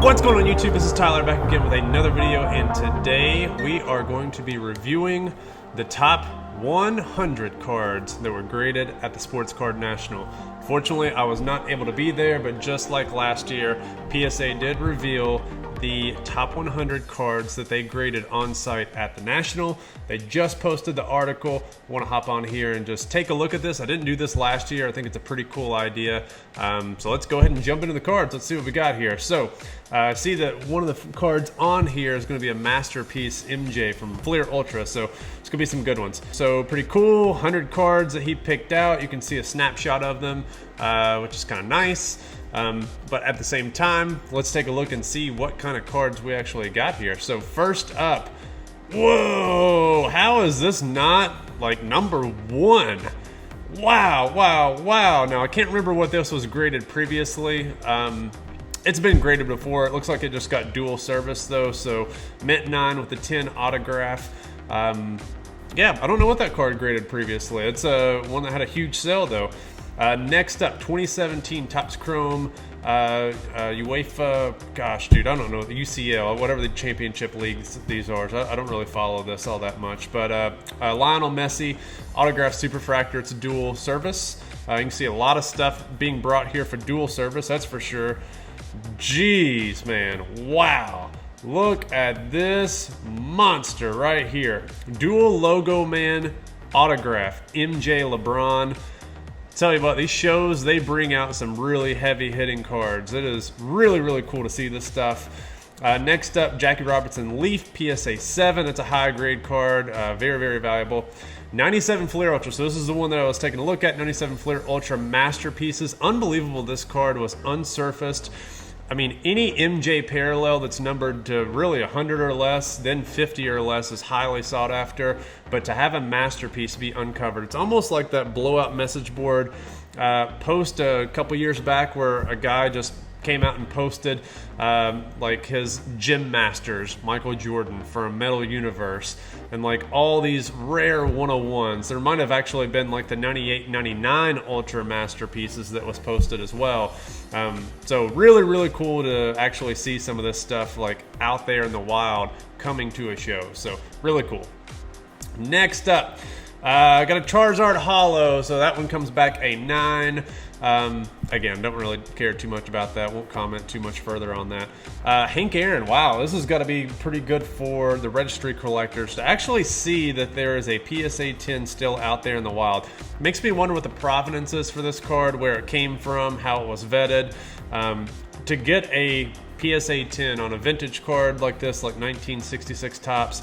What's going on YouTube? This is Tyler back again with another video, and today we are going to be reviewing the top 100 cards that were graded at the Sports Card National. Fortunately, I was not able to be there, but just like last year, PSA did reveal the top 100 cards that they graded on site at the National. They just posted the article. I want to hop on here and just take a look at this. I didn't do this last year. I think it's a pretty cool idea. So let's go ahead and jump into the cards. Let's see what we got here. So I see that one of the cards on here is going to be a Masterpiece MJ from Fleer Ultra. So it's going to be some good ones. So pretty cool, 100 cards that he picked out. You can see a snapshot of them, which is kind of nice. But at the same time, let's take a look and see what kind of cards we actually got here. So first up, whoa, how is this not like number one? Wow. Now I can't remember what this was graded previously. It's been graded before. It looks like it just got dual service though. So Mint 9 with the 10 autograph. Yeah, I don't know what that card graded previously. It's one that had a huge sale though. Next up, 2017 Topps Chrome, UEFA, gosh, dude, I don't know, UCL, whatever the championship leagues these are. I don't really follow this all that much, but Lionel Messi, autograph Superfractor, it's a dual service. You can see a lot of stuff being brought here for dual service, that's for sure. Jeez, man, wow. Look at this monster right here. Dual logo man autograph, MJ LeBron. Tell you what, these shows, they bring out some really heavy hitting cards. It is really cool to see this stuff. Next up, Jackie Robinson Leaf PSA 7. It's a high grade card, very valuable. 97 Fleer Ultra, so this is the one that I was taking a look at. 97 Fleer Ultra Masterpieces. Unbelievable, this card was unsurfaced. I mean, any MJ parallel that's numbered to really 100 or less, then 50 or less is highly sought after. But to have a masterpiece be uncovered, it's almost like that blowout message board post a couple years back where a guy just came out and posted like his Gym Masters, Michael Jordan from Metal Universe, and like all these rare 101s. There might have actually been like the 98, 99 Ultra Masterpieces that was posted as well. So really cool to actually see some of this stuff like out there in the wild coming to a show. So really cool. Next up, I got a Charizard Holo, so that one comes back a 9. Again, don't really care too much about that. Won't comment too much further on that. Hank Aaron, wow, this has got to be pretty good for the registry collectors to actually see that there is a PSA 10 still out there in the wild. Makes me wonder what the provenance is for this card, where it came from, how it was vetted. To get a PSA 10 on a vintage card like this, like 1966 Topps,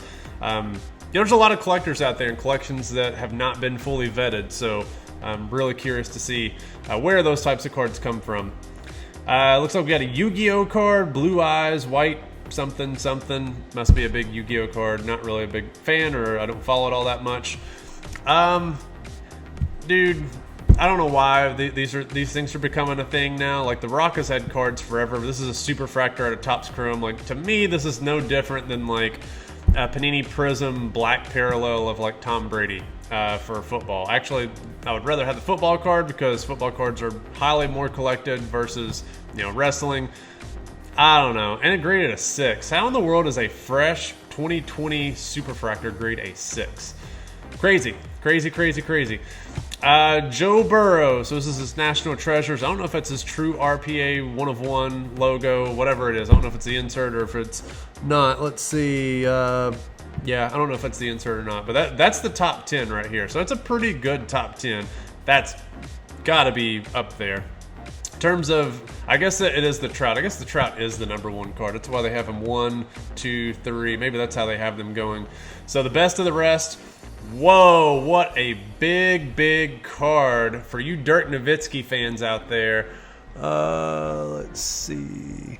there's a lot of collectors out there and collections that have not been fully vetted, so I'm really curious to see where those types of cards come from. Looks like we got a Yu-Gi-Oh card, Blue Eyes, white something. Must be a big Yu-Gi-Oh card. Not really a big fan, or I don't follow it all that much. Dude, I don't know why these things are becoming a thing now. Like the Rock has had cards forever. This is a Superfractor out of Topps Chrome. Like to me, this is no different than like a Panini Prism black parallel of like Tom Brady for football. Actually, I would rather have the football card because football cards are highly more collected versus, you know, wrestling. I don't know. And it graded a 6. How in the world is a fresh 2020 Superfractor grade a 6? Crazy. Joe Burrow. So this is his National Treasures. I don't know if it's his true RPA 1 of 1 logo, whatever it is. I don't know if it's the insert or if it's not. Let's see. Yeah, I don't know if it's the insert or not. But that's the top 10 right here. So it's a pretty good top 10. That's got to be up there. In terms of, I guess it is the Trout. I guess the Trout is the number 1 card. That's why they have them 1, 2, 3. Maybe that's how they have them going. So the best of the rest. Whoa, what a big card for you Dirk Nowitzki fans out there. Let's see.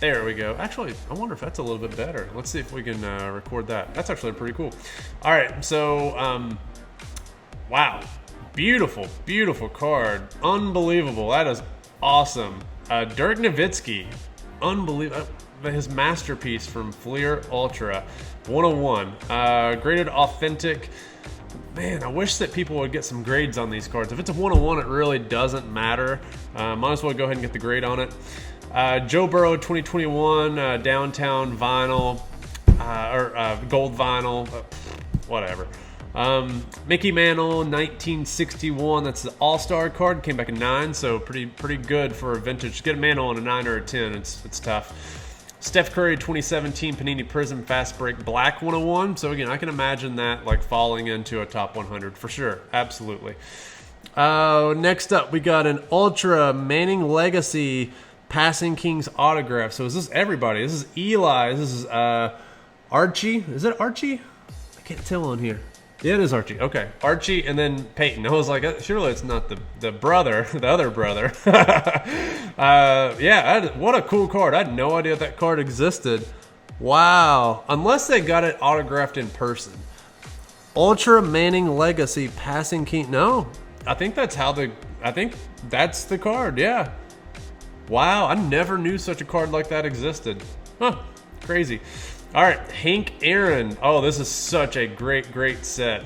There we go. Actually, I wonder if that's a little bit better. Let's see if we can record that. That's actually pretty cool. All right, so, wow. Beautiful card. Unbelievable. That is awesome. Dirk Nowitzki, unbelievable. His masterpiece from Fleer Ultra, 101. Graded authentic. man, I wish that people would get some grades on these cards. If it's a 101, it really doesn't matter. Might as well go ahead and get the grade on it. Joe Burrow 2021 downtown vinyl, or gold vinyl, whatever. Mickey Mantle 1961, that's the All-Star card, came back in 9, so pretty good for a vintage. Just get a Mantle on a 9 or a 10, it's tough. Steph Curry 2017 Panini Prism Fast Break Black 101. So again, I can imagine that like falling into a top 100 for sure. Absolutely. Next up, we got an Ultra Manning Legacy Passing Kings autograph. So is this everybody? This is Eli. This is Archie. Is it Archie? I can't tell on here. Yeah, it is Archie. Okay, Archie and then Peyton. I was like, surely it's not the brother, the other brother. Yeah, what a cool card. I had no idea that card existed. Wow. Unless they got it autographed in person. Ultra Manning Legacy Passing King. No, I think that's the card. Yeah. Wow, I never knew such a card like that existed. Huh, crazy. All right, Hank Aaron. Oh, this is such a great set.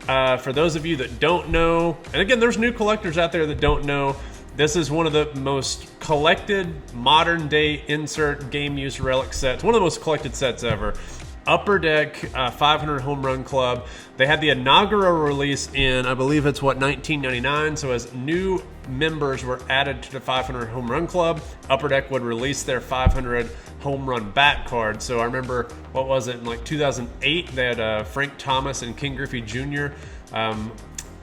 For those of you that don't know, and again, there's new collectors out there that don't know, this is one of the most collected modern day insert game use relic sets. One of the most collected sets ever. Upper Deck 500 Home Run Club. They had the inaugural release in, I believe it's 1999. So as new members were added to the 500 Home Run Club, Upper Deck would release their 500 home run bat card. So I remember, what was it, in like 2008, they had Frank Thomas and King Griffey Jr.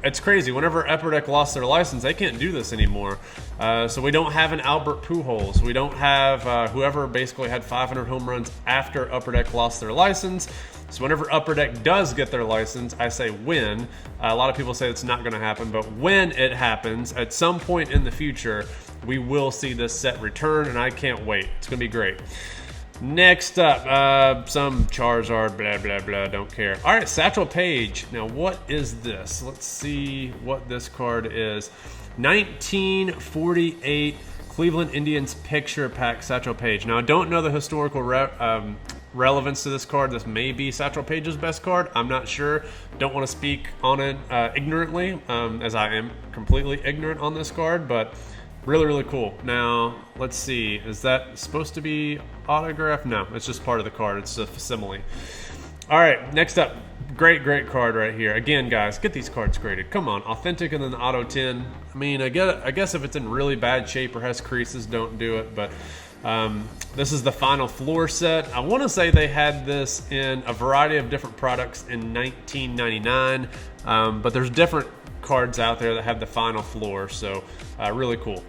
It's crazy. Whenever Upper Deck lost their license, they can't do this anymore. So we don't have an Albert Pujols. We don't have whoever basically had 500 home runs after Upper Deck lost their license. So whenever Upper Deck does get their license, I say when. A lot of people say it's not going to happen, but when it happens, at some point in the future, we will see this set return, and I can't wait. It's going to be great. Next up, some Charizard, blah, blah, blah, don't care. All right, Satchel Paige. Now, what is this? Let's see what this card is. 1948 Cleveland Indians Picture Pack Satchel Paige. Now, I don't know the historical relevance to this card. This may be Satchel Paige's best card. I'm not sure. Don't want to speak on it ignorantly, as I am completely ignorant on this card, but really cool. Now, let's see. Is that supposed to be autographed? No, it's just part of the card. It's a facsimile. All right, next up. Great card right here. Again, guys, get these cards graded. Come on, authentic and then the auto 10. I mean, I guess if it's in really bad shape or has creases, don't do it. But this is the final floor set. I want to say they had this in a variety of different products in 1999, but there's different cards out there that have the final floor, so really cool.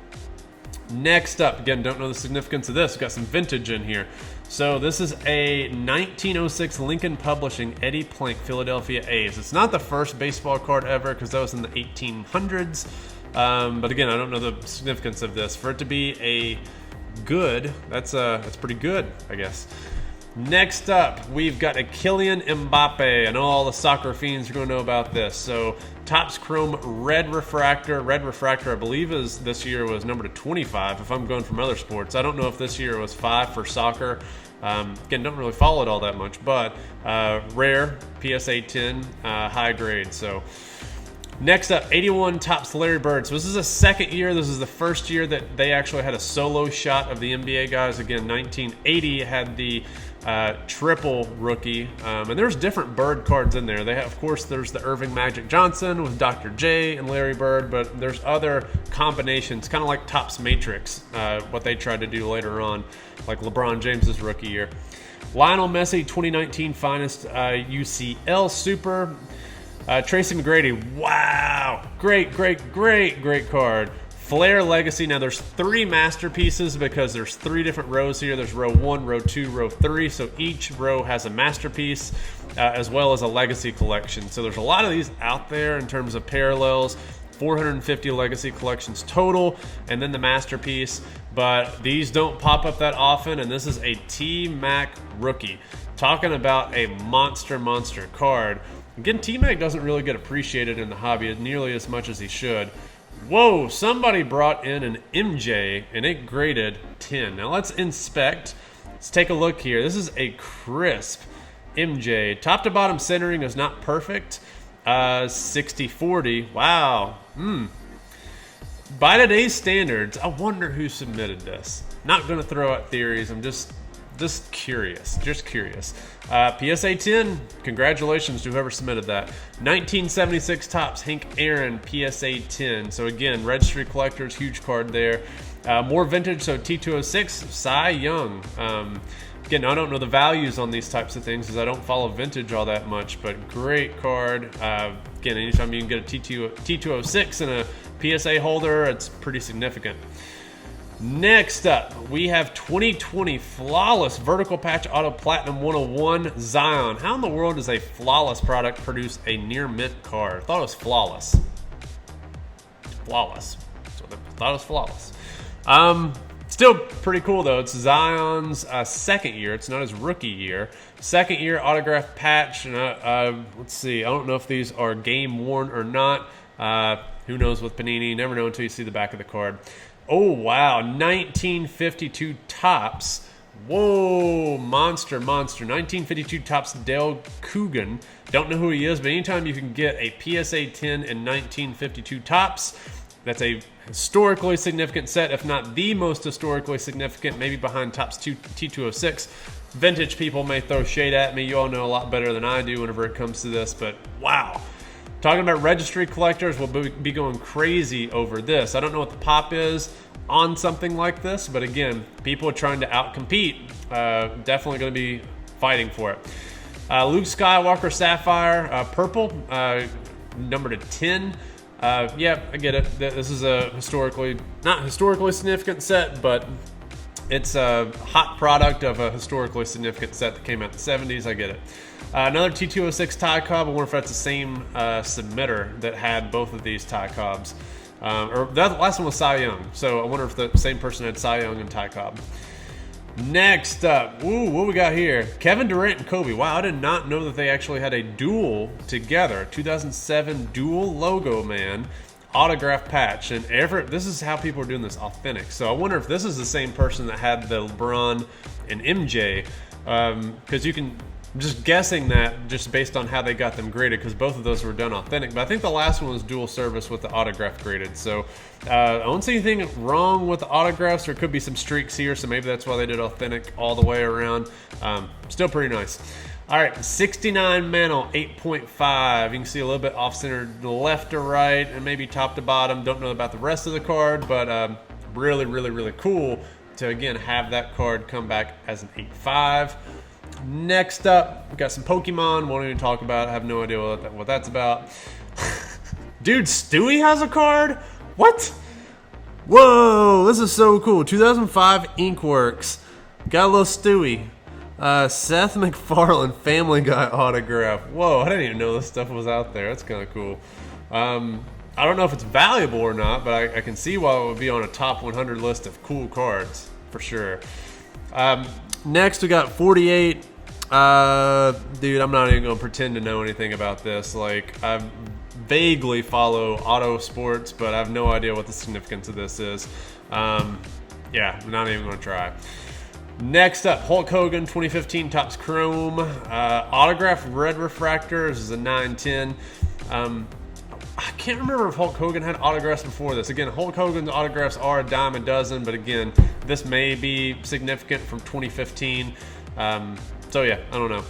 Next up, again, don't know the significance of this. We've got some vintage in here. So this is a 1906 Lincoln Publishing Eddie Plank Philadelphia A's. It's not the first baseball card ever because that was in the 1800s. But again, I don't know the significance of this. For it to be a good, that's pretty good, I guess. Next up, we've got a Kylian Mbappe, and all the soccer fiends are going to know about this. So, Topps Chrome Red Refractor. Red Refractor, I believe, this year was numbered to 25, if I'm going from other sports. I don't know if this year was 5 for soccer. Again, don't really follow it all that much, but rare, PSA 10, high grade. So, next up, 81 Topps Larry Bird. So this is the second year. This is the first year that they actually had a solo shot of the NBA guys. Again, 1980 had the triple rookie. And there's different Bird cards in there. They have, of course, there's the Irving Magic Johnson with Dr. J and Larry Bird, but there's other combinations, kind of like Topps Matrix, what they tried to do later on, like LeBron James's rookie year. Lionel Messi, 2019 Finest UCL Super. Tracy McGrady, wow, great card. Flair Legacy. Now there's 3 masterpieces because there's 3 different rows here. There's row 1, row 2, row 3. So each row has a masterpiece as well as a legacy collection. So there's a lot of these out there in terms of parallels. 450 legacy collections total, and then the masterpiece. But these don't pop up that often, and this is a T-Mac rookie. Talking about a monster card. Again, T-Mac doesn't really get appreciated in the hobby nearly as much as he should. Whoa, somebody brought in an MJ and it graded 10. Now let's inspect. Let's take a look here. This is a crisp MJ. Top to bottom centering is not perfect. 60-40. Wow. By today's standards, I wonder who submitted this. Not going to throw out theories. I'm just curious. PSA 10, congratulations to whoever submitted that. 1976 Topps, Hank Aaron, PSA 10. So again, registry collectors, huge card there. More vintage, so T206, Cy Young. Again, I don't know the values on these types of things because I don't follow vintage all that much, but great card. Again, anytime you can get a T206 and a PSA holder, it's pretty significant. Next up, we have 2020 Flawless Vertical Patch Auto Platinum 101 Zion. How in the world does a flawless product produce a near mint card? I thought it was flawless. Flawless. So I thought it was flawless. Still pretty cool though. It's Zion's second year. It's not his rookie year. Second year autograph patch. And let's see. I don't know if these are game worn or not. Who knows with Panini? You never know until you see the back of the card. Oh wow, 1952 Topps. Whoa, monster. 1952 Topps Dale Coogan. Don't know who he is, but anytime you can get a PSA 10 in 1952 Topps, that's a historically significant set, if not the most historically significant, maybe behind Topps T206. Vintage people may throw shade at me. You all know a lot better than I do whenever it comes to this, but wow. Talking about registry collectors, we'll be going crazy over this. I don't know what the pop is on something like this, but again, people are trying to outcompete. Definitely going to be fighting for it. Luke Skywalker Sapphire, purple, numbered to 10. Yeah, I get it. This is a not historically significant set, but it's a hot product of a historically significant set that came out in the 70s. I get it. Another T206 tie cob. I wonder if that's the same submitter that had both of these tie cobs. Or that last one was Cy Young. So I wonder if the same person had Cy Young and tie cob. Next up, what we got here? Kevin Durant and Kobe. Wow, I did not know that they actually had a duel together. 2007 dual logo, man. Autograph patch. And this is how people are doing this, authentic. So I wonder if this is the same person that had the LeBron and MJ. Because you can... I'm just guessing that just based on how they got them graded, because both of those were done authentic. But I think the last one was dual service with the autograph graded. So I don't see anything wrong with the autographs. There could be some streaks here, so maybe that's why they did authentic all the way around. Still pretty nice. All right, 69 Mantle, 8.5. You can see a little bit off-center left to right and maybe top to bottom. Don't know about the rest of the card, but really, really, really cool to, again, have that card come back as an 8.5. Next up, we got some Pokemon. Won't even talk about it. I have no idea what that's about. Dude, Stewie has a card? What? Whoa, this is so cool. 2005 Inkworks. Got a little Stewie. Seth MacFarlane Family Guy autograph. Whoa, I didn't even know this stuff was out there. That's kind of cool. I don't know if it's valuable or not, but I can see why it would be on a top 100 list of cool cards, for sure. Next, we got 48. Dude, I'm not even going to pretend to know anything about this. Like, I vaguely follow auto sports, but I have no idea what the significance of this is. Yeah, I'm not even going to try. Next up, Hulk Hogan 2015 Topps Chrome. Autograph red refractor. This is a 910. I can't remember if Hulk Hogan had autographs before this. Again, Hulk Hogan's autographs are a dime a dozen, but again, this may be significant from 2015. So yeah, I don't know.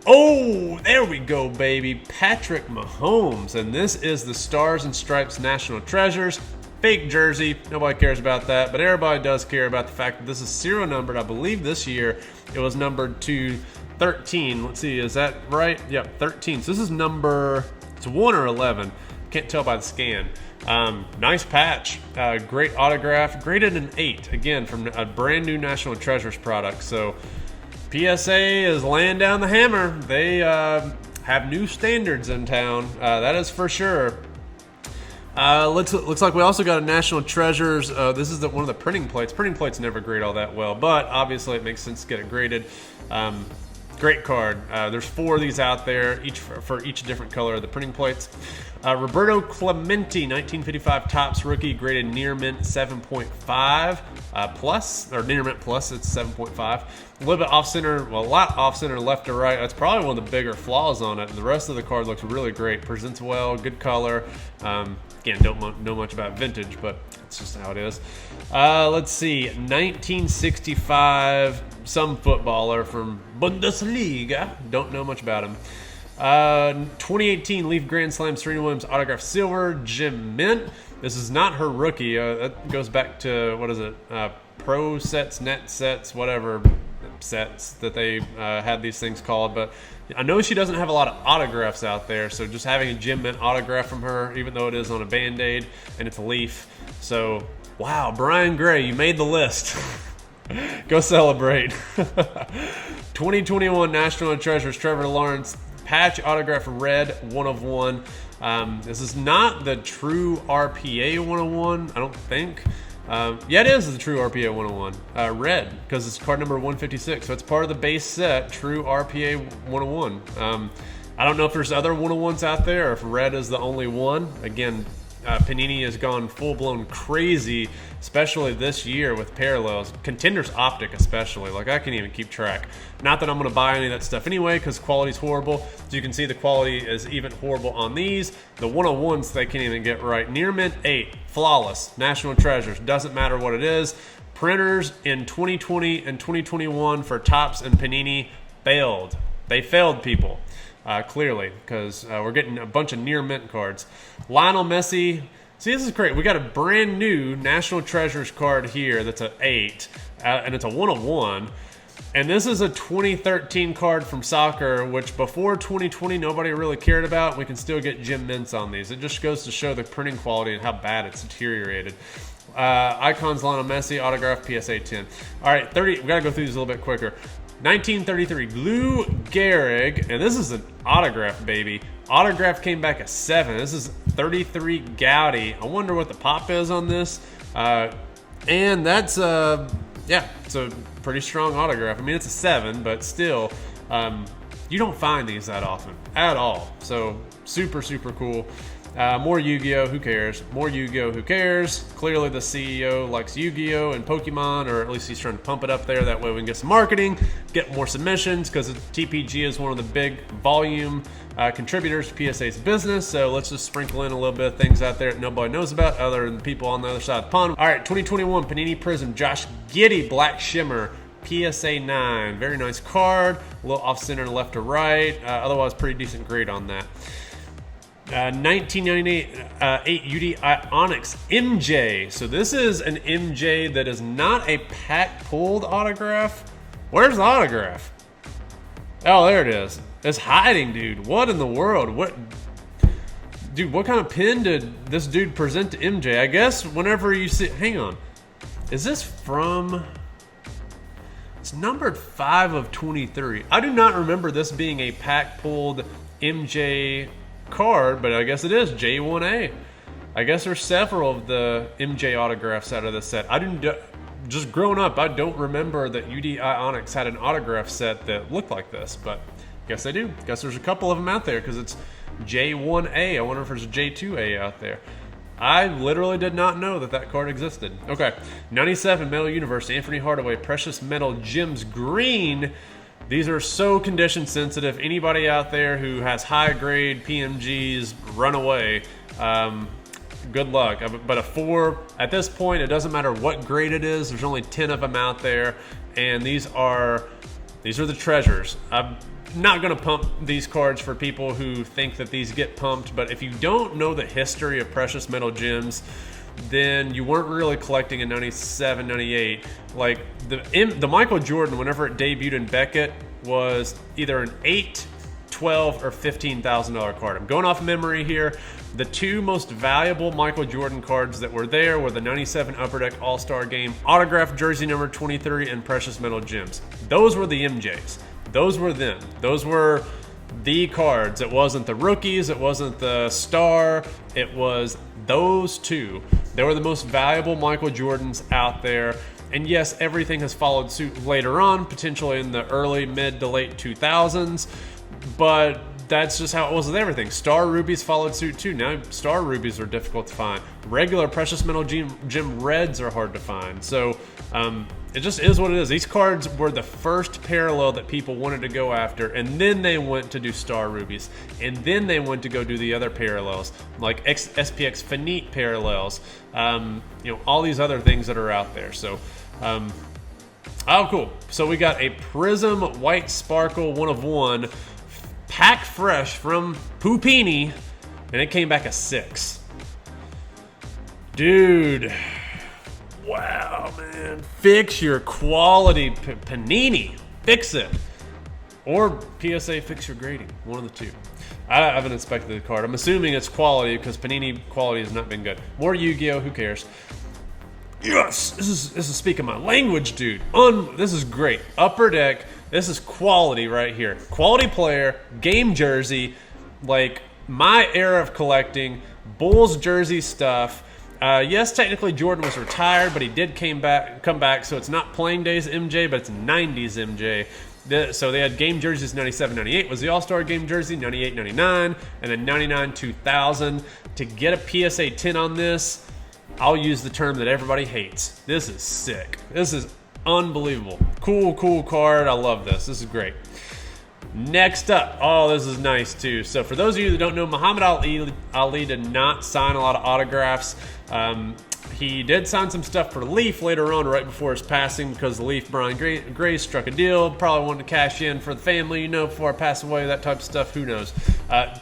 Oh, there we go, baby. Patrick Mahomes. And this is the Stars and Stripes National Treasures. Fake jersey. Nobody cares about that, but everybody does care about the fact that this is serial numbered. I believe this year it was numbered to 13. Let's see, is that right? Yep, 13. So this is number, it's 1 or 11. Can't tell by the scan. Nice patch. Great autograph. Graded an 8. Again, from a brand new National Treasures product. So PSA is laying down the hammer. They have new standards in town. That is for sure. Looks like we also got a National Treasures. This is one of the printing plates. Printing plates never grade all that well, but obviously it makes sense to get it graded. Great card. There's 4 of these out there, each for each different color of the printing plates. Roberto Clemente, 1955 Topps rookie, graded near mint 7.5 plus, or near mint plus, it's 7.5. A little bit off center, well, a lot off center left to right. That's probably one of the bigger flaws on it. And the rest of the card looks really great. Presents well, good color. Again, don't know much about vintage, but it's just how it is. Let's see, 1965, some footballer from Bundesliga. Don't know much about him. 2018 Leaf Grand Slam Serena Williams autographed silver gem mint. This is not her rookie. That goes back to, what is it? Pro sets, net sets, whatever sets that they had these things called. But I know she doesn't have a lot of autographs out there, so just having a gem mint autograph from her, even though it is on a Band-Aid and it's a Leaf. So, wow, Brian Gray, you made the list. Go celebrate. 2021 National Treasures Trevor Lawrence patch autograph red 1 of 1. This is not the true RPA 101, I don't think. Yeah, it is the true RPA 101. Red, because it's card number 156. So it's part of the base set, true RPA 101. I don't know if there's other 101s out there or if red is the only one. Again, Panini has gone full-blown crazy, especially this year with parallels. Contenders Optic especially. Like, I can't even keep track. Not that I'm going to buy any of that stuff anyway, because quality's horrible. As you can see, the quality is even horrible on these. The 101s they can't even get right. Near Mint 8, flawless. National Treasures. Doesn't matter what it is. Printers in 2020 and 2021 for Topps and Panini failed. They failed, people. Clearly, because we're getting a bunch of near mint cards. Lionel Messi. See, this is great. We got a brand new National Treasures card here that's an 8, and it's a 1 of 1. And this is a 2013 card from soccer, which before 2020 nobody really cared about. We can still get gem mints on these. It just goes to show the printing quality and how bad it's deteriorated. Icons Lionel Messi, autograph PSA 10. All right, 30. We got to go through these a little bit quicker. 1933 Lou Gehrig, and this is an autograph, baby. Autograph came back a 7. This is 33 Gaudy. I wonder what the pop is on this. And that's yeah, it's a pretty strong autograph. I mean, it's a 7, but still, you don't find these that often at all. So super cool. More Yu-Gi-Oh! Who cares? More Yu-Gi-Oh! Who cares? Clearly the CEO likes Yu-Gi-Oh! And Pokemon, or at least he's trying to pump it up there. That way we can get some marketing, get more submissions, because TPG is one of the big volume contributors to PSA's business. So let's just sprinkle in a little bit of things out there that nobody knows about other than the people on the other side of the pond. All right, 2021 Panini Prism Josh Giddey Black Shimmer. PSA 9. Very nice card. A little off-center left to right. Otherwise, pretty decent grade on that. 1998 UDI Onyx MJ. So this is an MJ that is not a pack pulled autograph. Where's the autograph? Oh, there it is. It's hiding, dude. What in the world? What kind of pin did this dude present to MJ? I guess whenever you see, hang on. Is this from, it's numbered 5 of 23. I do not remember this being a pack pulled MJ card, but I guess it is J1A. I guess there's several of the MJ autographs out of this set. Just growing up, I don't remember that UDI Onyx had an autograph set that looked like this, but I guess they do. I guess there's a couple of them out there because it's J1A. I wonder if there's a J2A out there. I literally did not know that card existed. Okay, 97 Metal Universe, Anthony Hardaway, Precious Metal Gems Green. These are so condition sensitive. Anybody out there who has high grade PMGs, run away. Good luck. But a 4, at this point, it doesn't matter what grade it is. There's only 10 of them out there. And these are the treasures. I'm not going to pump these cards for people who think that these get pumped. But if you don't know the history of precious metal gems, then you weren't really collecting in 97, 98. Like the Michael Jordan, whenever it debuted in Beckett, was either an $8,000, $12,000, or $15,000 card. I'm going off memory here. The 2 most valuable Michael Jordan cards that were there were the 97 Upper Deck All-Star Game autographed jersey number 23 and precious metal gems. Those were the MJs. Those were them. Those were the cards. It wasn't the rookies. It wasn't the star. It was those 2. They were the most valuable Michael Jordans out there. And yes, everything has followed suit later on, potentially in the early, mid to late 2000s. But that's just how it was with everything. Star rubies followed suit too. Now star rubies are difficult to find. Regular precious metal gem reds are hard to find. So it just is what it is. These cards were the first parallel that people wanted to go after, and then they went to do star rubies, and then they went to go do the other parallels like SPX Finite parallels. All these other things that are out there. So. Oh, cool. So we got a Prism White Sparkle 1 of 1, pack fresh from Pupini, and it came back a 6. Dude. Wow, man. Fix your quality. Panini. Fix it. Or PSA, fix your grading. One of the two. I haven't inspected the card. I'm assuming it's quality because Panini quality has not been good. More Yu-Gi-Oh! Who cares? Yes, this is speaking my language, dude. This is great. Upper Deck. This is quality right here. Quality player, game jersey, like my era of collecting. Bulls jersey stuff. Yes, technically Jordan was retired, but he did come back. So it's not playing days MJ, but it's 90s MJ. So they had game jerseys 97, 98 was the All-Star game jersey, 98, 99, and then 99, 2000. To get a PSA 10 on this, I'll use the term that everybody hates. This is sick. This is unbelievable. Cool card. I love this. This is great. Next up. Oh, this is nice too. So for those of you that don't know, Muhammad Ali did not sign a lot of autographs. He did sign some stuff for Leaf later on, right before his passing, because the Leaf, Brian Gray struck a deal. Probably wanted to cash in for the family, before I pass away, that type of stuff. Who knows?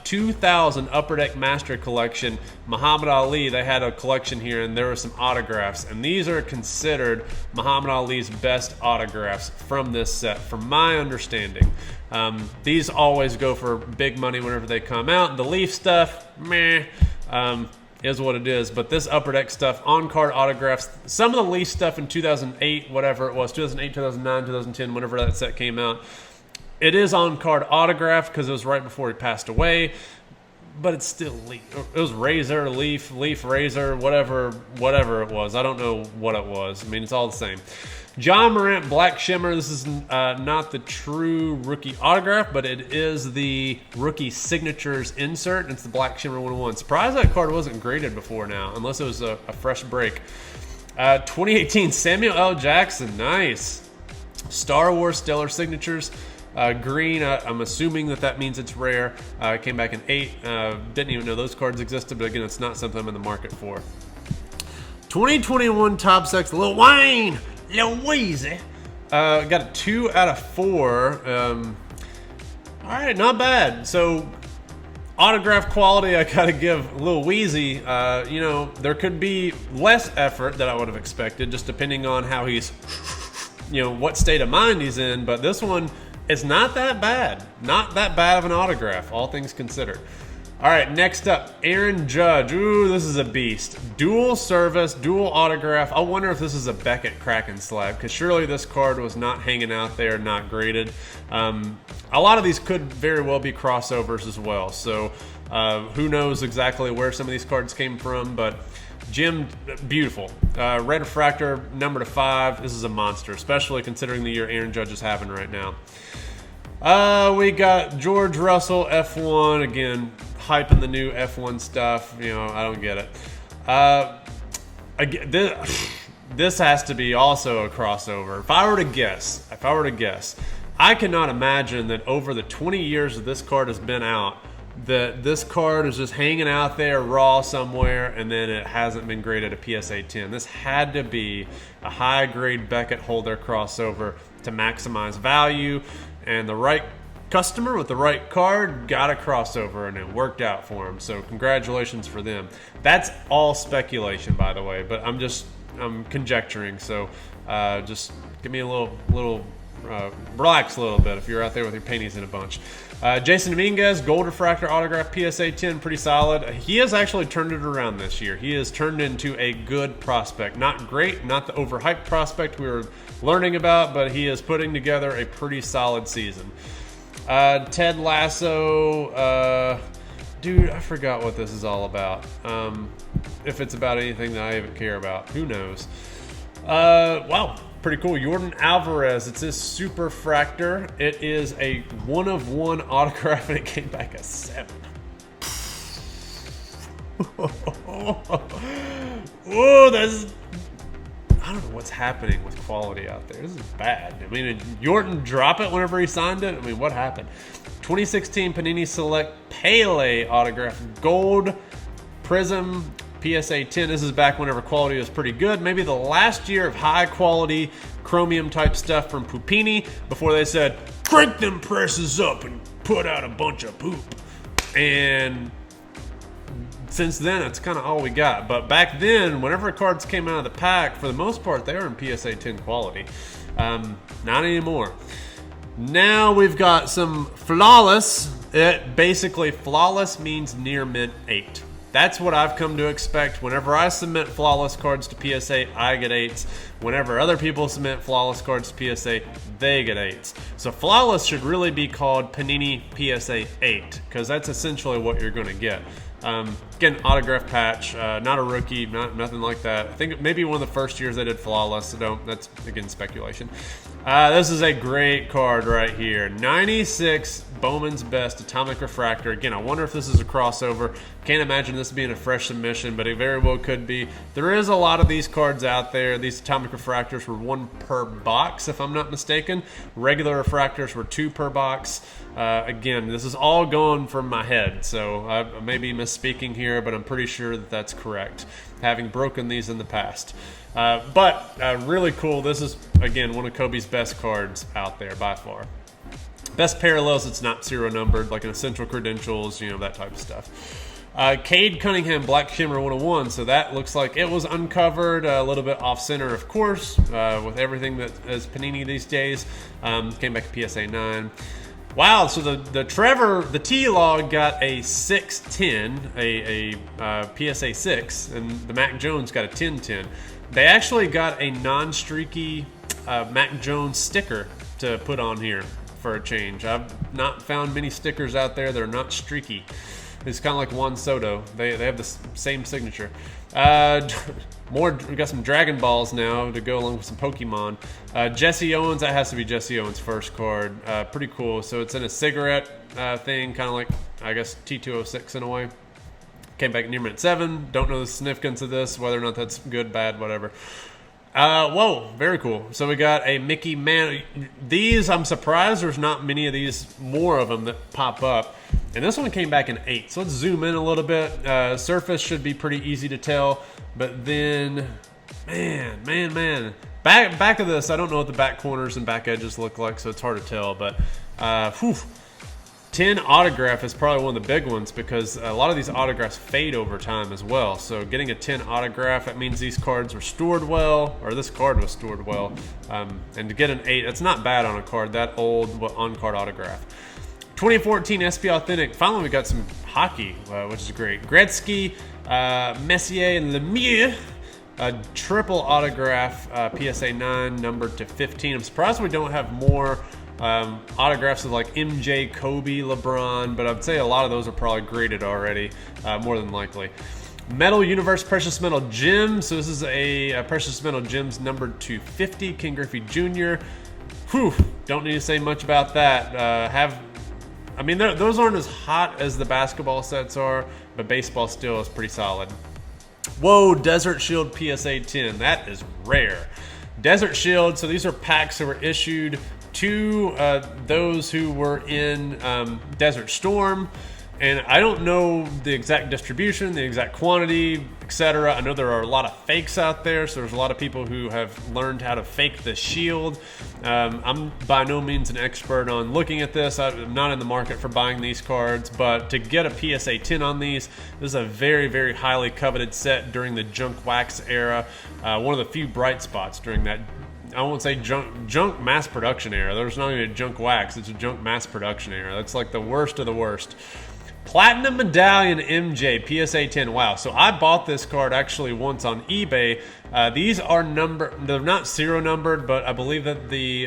2000 Upper Deck Master Collection. Muhammad Ali, they had a collection here, and there were some autographs. And these are considered Muhammad Ali's best autographs from this set, from my understanding. These always go for big money whenever they come out. The Leaf stuff, meh. Is what it is, but this Upper Deck stuff, on-card autographs, some of the Leaf stuff in 2008, whatever it was, 2008, 2009, 2010, whenever that set came out, it is on-card autograph because it was right before he passed away, but it's still Leaf. It was Razor, Leaf, Razor, whatever it was. I don't know what it was. I mean, it's all the same. John Morant Black Shimmer. This is not the true rookie autograph, but it is the rookie signatures insert. It's the Black Shimmer 101. Surprised that card wasn't graded before now, unless it was a fresh break. 2018 Samuel L. Jackson. Nice. Star Wars Stellar Signatures. Green, I'm assuming that means it's rare. Came back in 8. Didn't even know those cards existed, but again, it's not something I'm in the market for. 2021 Top Sex Lil Wayne. Lil Weezy. Got a 2 out of 4. All right, not bad. So, autograph quality, I gotta give Lil Weezy. There could be less effort that I would have expected, just depending on how he's, what state of mind he's in. But this one is not that bad. Not that bad of an autograph, all things considered. All right, next up, Aaron Judge. Ooh, this is a beast. Dual service, dual autograph. I wonder if this is a Beckett Kraken slab, because surely this card was not hanging out there, not graded. A lot of these could very well be crossovers as well. So who knows exactly where some of these cards came from, but Jim, beautiful. Red refractor, number to 5. This is a monster, especially considering the year Aaron Judge is having right now. We got George Russell, F1. Again, hyping the new F1 stuff. I don't get it. This has to be also a crossover. If I were to guess, I cannot imagine that over the 20 years that this card has been out, that this card is just hanging out there raw somewhere, and then it hasn't been graded a PSA 10. This had to be a high-grade Beckett holder crossover to maximize value, and the right customer with the right card got a crossover, and it worked out for him. So congratulations for them. That's all speculation, by the way, but I'm conjecturing. So just give me a little relax a little bit if you're out there with your panties in a bunch. Jason Dominguez, gold refractor autograph, PSA 10, pretty solid. He has actually turned it around this year. He has turned into a good prospect. Not great, not the overhyped prospect we were learning about, but he is putting together a pretty solid season. Ted Lasso, dude, I forgot what this is all about. If it's about anything that I even care about, who knows? Wow. pretty cool. Jordan Alvarez, it's his super fractor. It is a 1/1 autograph, and it came back a 7. Oh, that's... I don't know what's happening with quality out there. This is bad. I mean, did Jordan drop it whenever he signed it? I mean, what happened? 2016 Panini Select Pele autograph, gold prism PSA 10. This is back whenever quality was pretty good. Maybe the last year of high quality chromium type stuff from Pupini before they said, crank them presses up and put out a bunch of poop. And since then, that's kind of all we got. But back then, whenever cards came out of the pack, for the most part, they were in PSA 10 quality. Not anymore. Now we've got some flawless. Basically, flawless means near mint 8. That's what I've come to expect. Whenever I submit flawless cards to PSA, I get 8s. Whenever other people submit flawless cards to PSA, they get 8s. So flawless should really be called Panini PSA 8, because that's essentially what you're going to get. Again, autograph patch, not a rookie, nothing like that. I think maybe one of the first years they did flawless, so that's, again, speculation. This is a great card right here. 96 Bowman's Best Atomic Refractor. Again, I wonder if this is a crossover. Can't imagine this being a fresh submission, but it very well could be. There is a lot of these cards out there. These Atomic Refractors were 1 per box, if I'm not mistaken. Regular Refractors were 2 per box. Again, this is all going from my head, so I may be misspeaking here, but I'm pretty sure that that's correct, having broken these in the past. But really cool. This is, again, one of Kobe's best cards out there by far. Best parallels, it's not serial numbered, like an Essential Credentials, you know, that type of stuff. Cade Cunningham Black Shimmer 101, so that looks like it was uncovered, a little bit off center, of course, with everything that is Panini these days. Came back to PSA 9. Wow, so the T-Log got a 610, a PSA 6, and the Mac Jones got a 1010. They actually got a non-streaky Mac Jones sticker to put on here for a change. I've not found many stickers out there that are not streaky. It's kind of like Juan Soto. They have the same signature. We got some Dragon Balls now to go along with some Pokemon. Jesse Owens, that has to be Jesse Owens' first card. Pretty cool. So it's in a cigarette thing, kind of like, I guess, T206 in a way. Came back near mint 7. Don't know the significance of this, whether or not that's good, bad, whatever. Whoa, very cool. So we got a Mickey Man. These, I'm surprised there's not many of these, more of them that pop up. And this one came back in 8. So let's zoom in a little bit. Surface should be pretty easy to tell. But then, man. Back of this, I don't know what the back corners and back edges look like, so it's hard to tell. But, 10 autograph is probably one of the big ones because a lot of these autographs fade over time as well. So getting a 10 autograph, that means these cards were stored well, or this card was stored well. And to get an 8, that's not bad on a card that old on-card autograph. 2014 SP Authentic. Finally, we got some hockey, which is great. Gretzky, Messier, and Lemieux. A triple autograph, PSA 9, numbered to 15. I'm surprised we don't have more autographs of like MJ, Kobe, LeBron, but I'd say a lot of those are probably graded already, more than likely. Metal Universe Precious Metal Gems. So this is a Precious Metal Gems numbered to 50. King Griffey Jr. Whew, don't need to say much about that. I mean, those aren't as hot as the basketball sets are, but baseball still is pretty solid. Whoa, Desert Shield PSA 10. That is rare. Desert Shield, so these are packs that were issued to those who were in Desert Storm. And I don't know the exact distribution, the exact quantity, etc. I know there are a lot of fakes out there, so there's a lot of people who have learned how to fake the shield. I'm by no means an expert on looking at this. I'm not in the market for buying these cards, but to get a PSA 10 on these, this is a very, very highly coveted set during the junk wax era. One of the few bright spots during that, I won't say junk mass production era. There's not even a junk wax, it's a junk mass production era. That's like the worst of the worst. Platinum Medallion MJ PSA 10. Wow. So I bought this card actually once on eBay. These are they're not serial numbered, but I believe that the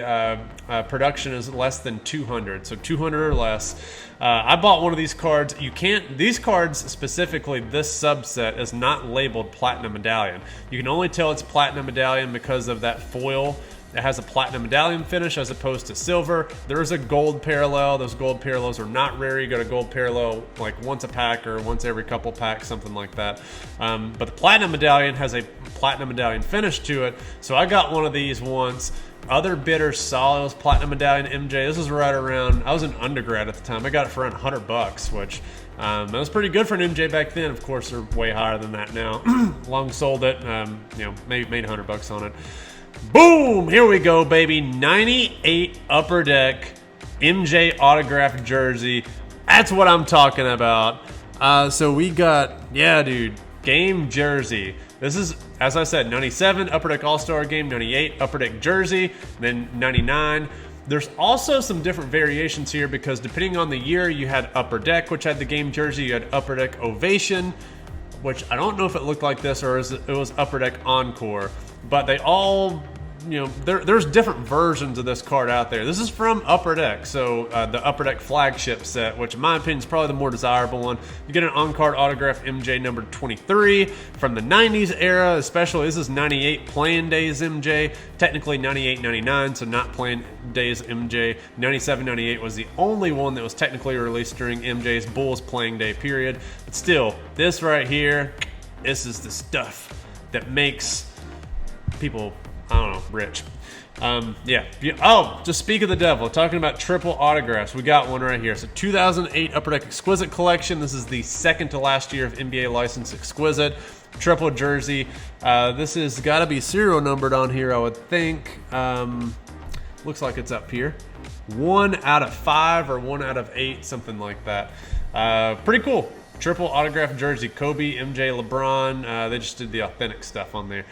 production is less than 200. So 200 or less. I bought one of these cards. These cards specifically, this subset is not labeled Platinum Medallion. You can only tell it's Platinum Medallion because of that foil It has a platinum medallion finish as opposed to silver. There is a gold parallel. Those gold parallels are not rare. You got a gold parallel like once a pack or once every couple packs, something like that. But the platinum medallion has a platinum medallion finish to it. So I got one of these once. Other bidders saw it was platinum medallion MJ. This was right around, I was an undergrad at the time. I got it for around $100, which that was pretty good for an MJ back then. Of course, they're way higher than that now. Long sold it, made $100 on it. Boom! Here we go, baby. 98 Upper Deck MJ autographed jersey. That's what I'm talking about. So we got, dude, game jersey. This is, as I said, 97 Upper Deck All-Star Game, 98 Upper Deck jersey, then 99. There's also some different variations here because depending on the year, you had Upper Deck, which had the game jersey. You had Upper Deck Ovation, which I don't know if it looked like this or it was Upper Deck Encore. But they all, there's different versions of this card out there. This is from Upper Deck, so the Upper Deck flagship set, which in my opinion is probably the more desirable one. You get an on-card autograph MJ number 23 from the 90s era, especially. This is 98 Playing Days MJ, technically 98, 99, so not Playing Days MJ. 97, 98 was the only one that was technically released during MJ's Bulls Playing Day period. But still, this right here, this is the stuff that makes people, I don't know, rich. Oh, just speak of the devil. Talking about triple autographs. We got one right here. So 2008 Upper Deck Exquisite Collection. This is the second to last year of NBA License Exquisite. Triple jersey. This has got to be serial numbered on here, I would think. Looks like it's up here. 1 out of 5 or 1 out of 8, something like that. Pretty cool. Triple autograph jersey. Kobe, MJ, LeBron. They just did the authentic stuff on there.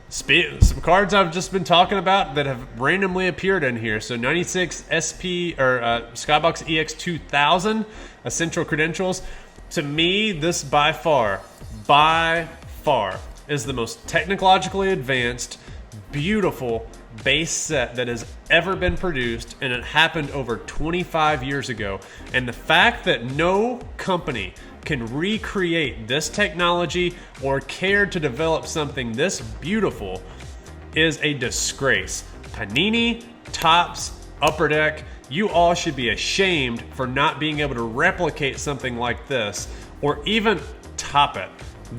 Some cards I've just been talking about that have randomly appeared in here. So 96 SP or Skybox EX 2000 Essential Credentials. To me, this by far is the most technologically advanced, beautiful base set that has ever been produced, and it happened over 25 years ago. And the fact that no company can recreate this technology or care to develop something this beautiful is a disgrace. Panini, Topps, Upper Deck, you all should be ashamed for not being able to replicate something like this or even top it.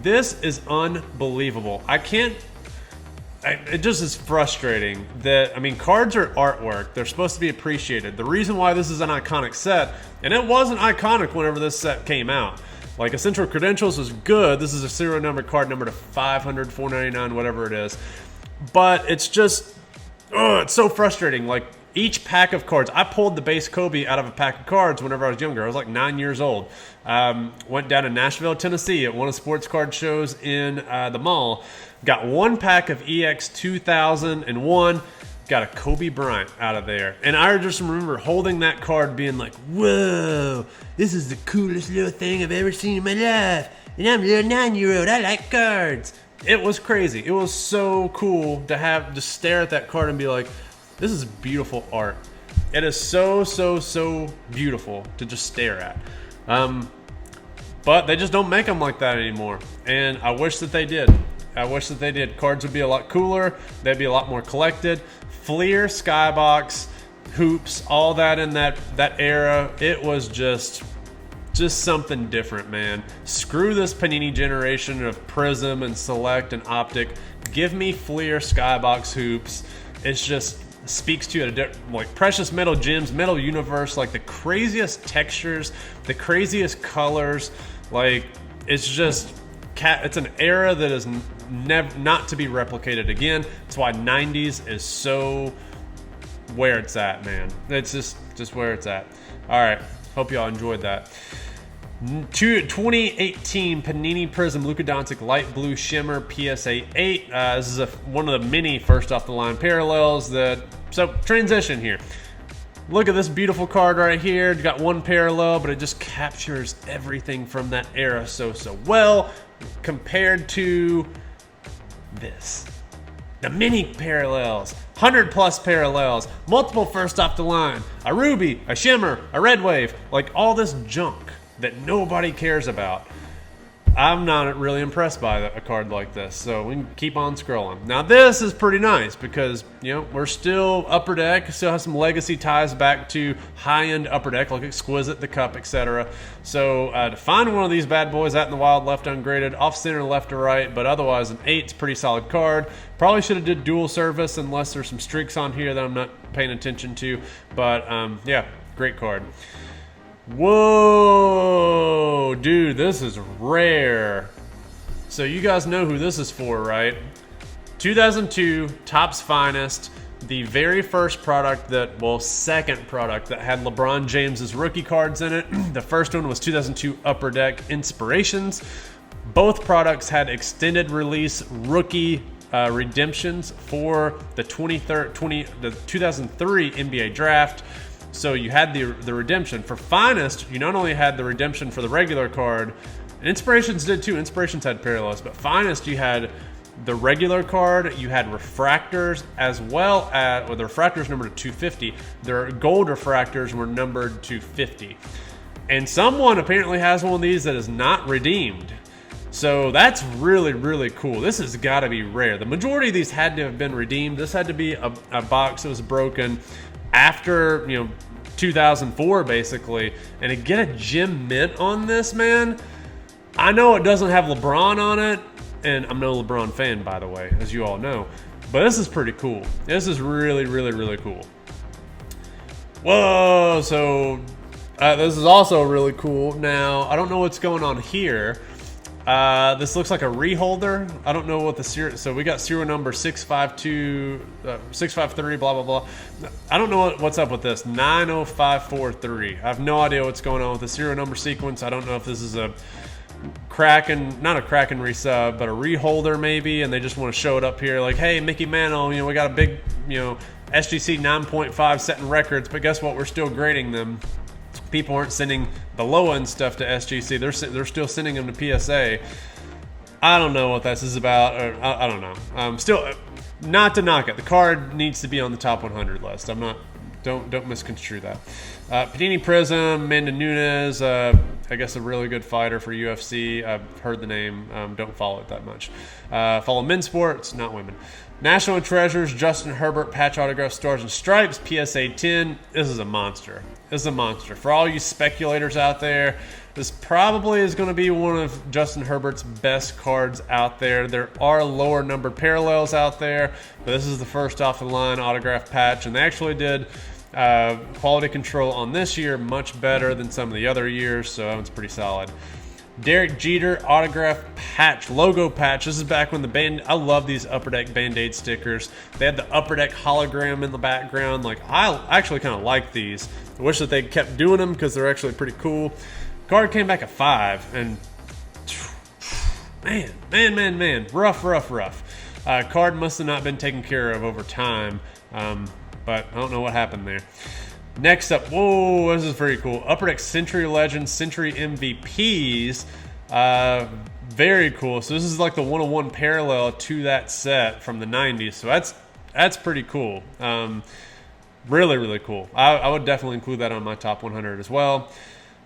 This is unbelievable. It just is frustrating that, cards are artwork. They're supposed to be appreciated. The reason why this is an iconic set, and it wasn't iconic whenever this set came out. Like, Essential Credentials was good. This is a serial number card number to 500, 499, whatever it is. But it's just, it's so frustrating. Like, each pack of cards, I pulled the base Kobe out of a pack of cards whenever I was younger. I was like 9 years old. Went down to Nashville, Tennessee at one of the sports card shows in the mall. Got one pack of EX 2001. Got a Kobe Bryant out of there. And I just remember holding that card being like, whoa, this is the coolest little thing I've ever seen in my life. And I'm a little 9-year-old. I like cards. It was crazy. It was so cool to stare at that card and be like, this is beautiful art. It is so, so, so beautiful to just stare at. But they just don't make them like that anymore. And I wish that they did. Cards would be a lot cooler. They'd be a lot more collected. Fleer, Skybox, Hoops, all that in that era. It was just something different, man. Screw this Panini generation of Prism and Select and Optic. Give me Fleer, Skybox, Hoops. It's just speaks to you like Precious Metal Gems, Metal Universe, like the craziest textures, the craziest colors. Like, it's just it's an era that is not to be replicated again. That's why 90s is so where it's at, man. It's just where it's at. All right, hope y'all enjoyed that. 2018 Panini Prism Luka Doncic Light Blue Shimmer PSA 8. This is one of the many first off the line parallels so transition here. Look at this beautiful card right here. It's got one parallel, but it just captures everything from that era so well compared to this. The mini parallels, 100+ parallels, multiple first off the line, a ruby, a shimmer, a red wave, like all this junk that nobody cares about. I'm not really impressed by a card like this, so we can keep on scrolling. Now this is pretty nice because, you know, we're still Upper Deck, still have some legacy ties back to high-end Upper Deck, like Exquisite, the Cup, etc. So to find one of these bad boys out in the wild, left ungraded, off-center, left to right, but otherwise an 8's pretty solid card. Probably should have did dual service unless there's some streaks on here that I'm not paying attention to, but yeah, great card. Whoa, dude, this is rare. So you guys know who this is for, right? 2002 Topps Finest, the very first product that, well, second product that had LeBron James's rookie cards in it. The first one was 2002 Upper Deck Inspirations. Both products had extended release rookie redemptions for the 2003 NBA draft. So you had the redemption. For Finest, you not only had the redemption for the regular card, and Inspirations did too. Inspirations had parallels, but Finest, you had the regular card, you had refractors, as well as, well, the refractors numbered to 250. Their gold refractors were numbered to 50. And someone apparently has one of these that is not redeemed. So that's really, really cool. This has got to be rare. The majority of these had to have been redeemed. This had to be a box that was broken after, you know, 2004 basically, and to get a gem mint on this, man, I know it doesn't have LeBron on it, and I'm no LeBron fan, by the way, as you all know, but this is pretty cool. This is really, really, really cool. Whoa, so this is also really cool. Now, I don't know what's going on here. This looks like a reholder. I don't know what the serial, so we got serial number 653, blah, blah, blah. I don't know what's up with this, 90543. I have no idea what's going on with the serial number sequence. I don't know if this is a Kraken, not a Kraken resub, but a reholder maybe, and they just want to show it up here like, hey, Mickey Mantle, you know, we got a big, you know, SGC 9.5 setting records, but guess what? We're still grading them. People aren't sending the low-end stuff to SGC. They're still sending them to PSA. I don't know what this is about. Or I don't know. Still, not to knock it. The card needs to be on the top 100 list. I'm not. Don't misconstrue that. Panini Prism, Amanda Nunes. I guess a really good fighter for UFC. I've heard the name. Don't follow it that much. Follow men's sports, not women. National Treasures, Justin Herbert, patch autograph, Stars and Stripes, PSA 10. This is a monster. This is a monster. For all you speculators out there, this probably is going to be one of Justin Herbert's best cards out there. There are lower numbered parallels out there, but this is the first off the line autograph patch, and they actually did quality control on this year much better than some of the other years, so that one's pretty solid. Derek Jeter autograph patch, logo patch. This is back when I love these Upper Deck Band-Aid stickers. They had the Upper Deck hologram in the background. Like, I actually kind of like these. I wish that they kept doing them because they're actually pretty cool. Card came back at 5, and man, rough. Card must have not been taken care of over time, but I don't know what happened there. Next up, whoa, this is very cool. Upper Deck Century Legends, Century MVPs. Very cool. So this is like the 101 parallel to that set from the 90s. So that's pretty cool. Really, really cool. I would definitely include that on my top 100 as well.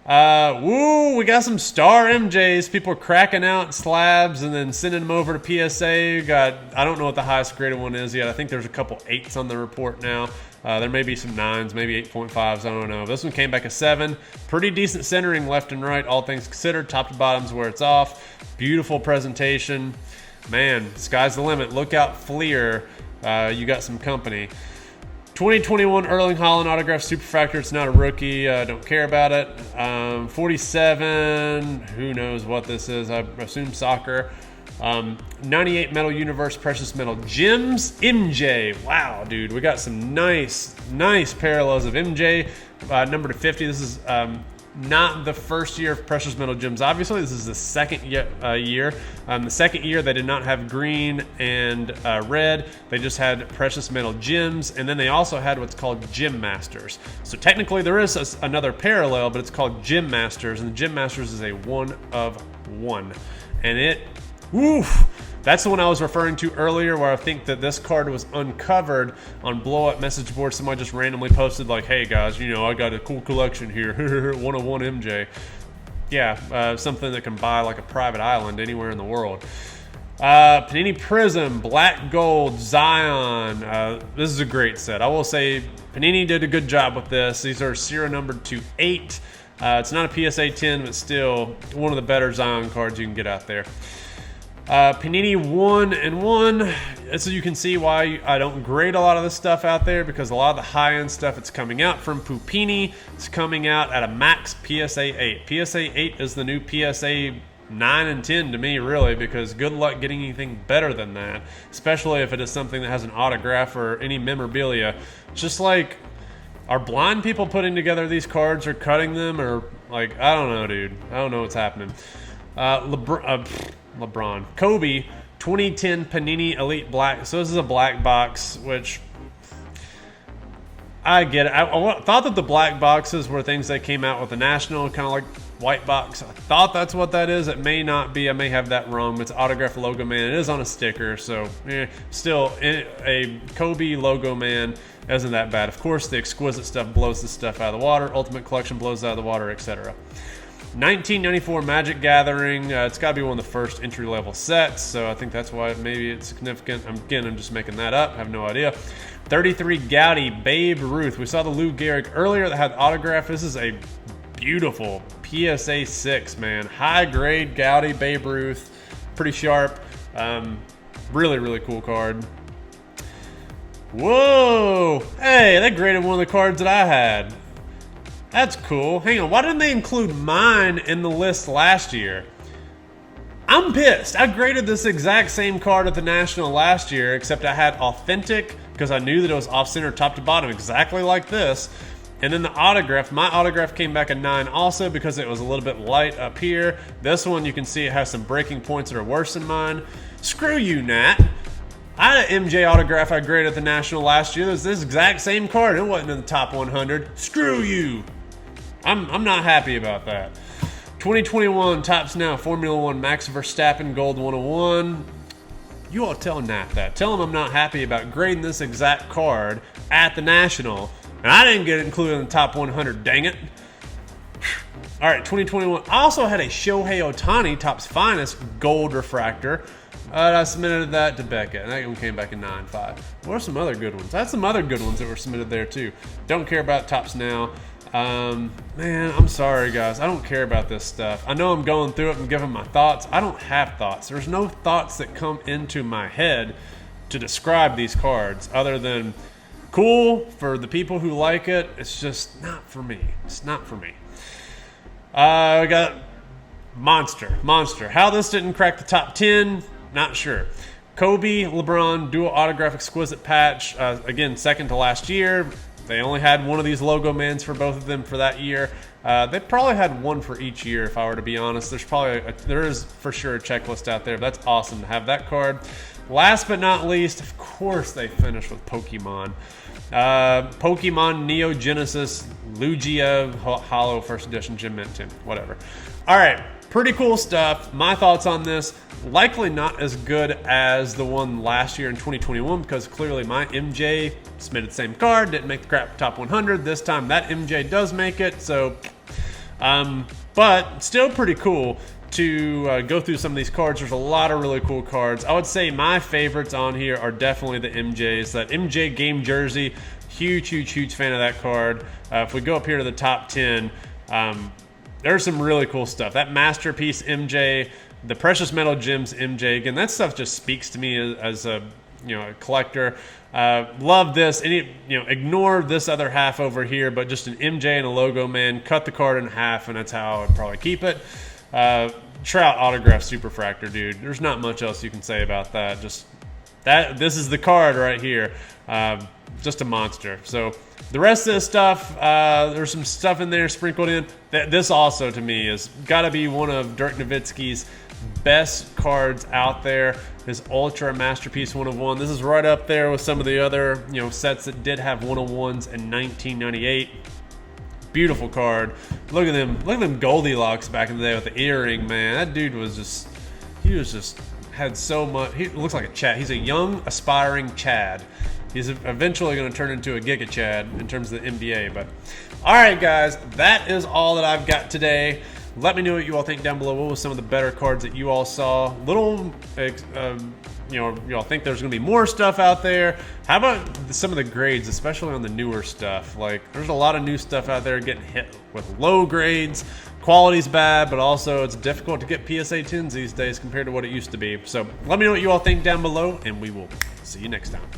We got some star MJs. People are cracking out slabs and then sending them over to PSA. I don't know what the highest graded one is yet. I think there's a couple 8s on the report now. There may be some 9s, maybe 8.5s. I don't know. This one came back a 7. Pretty decent centering left and right, all things considered. Top to bottom's where it's off. Beautiful presentation. Man, sky's the limit. Look out, Fleer. You got some company. 2021 Erling Haaland autograph Superfractor. It's not a rookie. Don't care about it. 47. Who knows what this is? I assume soccer. 98 Metal Universe Precious Metal Gems. MJ. Wow, dude. We got some nice parallels of MJ. Number to 50. This is not the first year of Precious Metal Gems. Obviously, this is the second year. The second year, they did not have green and red. They just had Precious Metal Gems, and then they also had what's called Gem Masters. So technically, there is another parallel, but it's called Gem Masters, and the Gem Masters is a 1 of 1. And that's the one I was referring to earlier, where I think that this card was uncovered on blow up message board. Somebody just randomly posted like, hey guys, you know, I got a cool collection here. 101 MJ. yeah, something that can buy like a private island anywhere in the world. Panini Prism, Black Gold, Zion. This is a great set. I will say Panini did a good job with this. These are serial numbered to 8. It's not a PSA 10, but still one of the better Zion cards you can get out there. Panini 1-in-1. So you can see why I don't grade a lot of this stuff out there, because a lot of the high-end stuff that's coming out from Pupini is coming out at a max PSA 8. PSA 8 is the new PSA 9 and 10 to me, really, because good luck getting anything better than that, especially if it is something that has an autograph or any memorabilia. Just like, are blind people putting together these cards or cutting them, or like, I don't know, dude. I don't know what's happening. LeBron. Kobe, 2010 Panini Elite Black. So this is a black box, which I get it. I thought that the black boxes were things that came out with the National, kind of like white box. I thought that's what that is. It may not be. I may have that wrong, but it's autographed logo man. It is on a sticker, so still a Kobe logo man isn't that bad. Of course, the exquisite stuff blows the stuff out of the water. Ultimate Collection blows out of the water, etc. 1994 Magic Gathering. It's got to be one of the first entry-level sets, so I think that's why maybe it's significant. I'm just making that up. I have no idea. 33 Gaudy Babe Ruth. We saw the Lou Gehrig earlier that had autograph. This is a beautiful PSA 6, man. High-grade Gaudy Babe Ruth. Pretty sharp. Really, really cool card. Whoa! Hey, they graded one of the cards that I had. That's cool. Hang on, why didn't they include mine in the list last year? I'm pissed. I graded this exact same card at the National last year, except I had authentic, because I knew that it was off-center top to bottom, exactly like this. And then the autograph, my autograph came back a 9 also, because it was a little bit light up here. This one, you can see it has some breaking points that are worse than mine. Screw you, Nat. I had an MJ autograph I graded at the National last year. It was this exact same card. It wasn't in the top 100. Screw you. I'm not happy about that. 2021 Topps Now Formula 1 Max Verstappen Gold 101. You all tell Nat that. Tell him I'm not happy about grading this exact card at the National, and I didn't get it included in the top 100. Dang it. All right, 2021. I also had a Shohei Ohtani Topps Finest Gold Refractor. I submitted that to Beckett, and that one came back in 9.5. What are some other good ones? I had some other good ones that were submitted there too. Don't care about Topps Now. Man, I'm sorry, guys. I don't care about this stuff. I know I'm going through it and giving my thoughts. I don't have thoughts. There's no thoughts that come into my head to describe these cards other than cool for the people who like it. It's just not for me. It's not for me. We got Monster. How this didn't crack the top 10, not sure. Kobe, LeBron, dual autograph exquisite patch. Again, second to last year. They only had one of these logo mans for both of them for that year. They probably had one for each year, if I were to be honest. There is for sure a checklist out there. But that's awesome to have that card. Last but not least, of course, they finished with Pokemon. Pokemon Neo Genesis Lugia Holo First Edition Gem Mint 10. Whatever. All right. Pretty cool stuff. My thoughts on this, likely not as good as the one last year in 2021, because clearly my MJ submitted the same card, didn't make the crap top 100. This time that MJ does make it, so but still pretty cool to go through some of these cards. There's a lot of really cool cards. I would say my favorites on here are definitely the MJs. That MJ game jersey, huge fan of that card. If we go up here to the top 10, there's some really cool stuff. That Masterpiece MJ, the Precious Metal Gems MJ, again, that stuff just speaks to me as a a collector. Love this. Ignore this other half over here, but just an MJ and a logo man. Cut the card in half, and that's how I would probably keep it. Trout autograph Superfractor, dude. There's not much else you can say about that. This is the card right here. Just a monster. So the rest of this stuff, there's some stuff in there sprinkled in. This also, to me, is got to be one of Dirk Nowitzki's best cards out there. His Ultra Masterpiece 101. This is right up there with some of the other sets that did have 101s in 1998. Beautiful card. Look at them Goldilocks back in the day with the earring, man. That dude was just had so much. He looks like a Chad. He's a young, aspiring Chad. He's eventually going to turn into a Giga Chad in terms of the NBA. But all right, guys, that is all that I've got today. Let me know what you all think down below. What was some of the better cards that you all saw? Y'all think there's gonna be more stuff out there? How about some of the grades, especially on the newer stuff? Like, there's a lot of new stuff out there getting hit with low grades. Quality's bad, but also it's difficult to get PSA 10s these days compared to what it used to be. So let me know what you all think down below, and we will see you next time.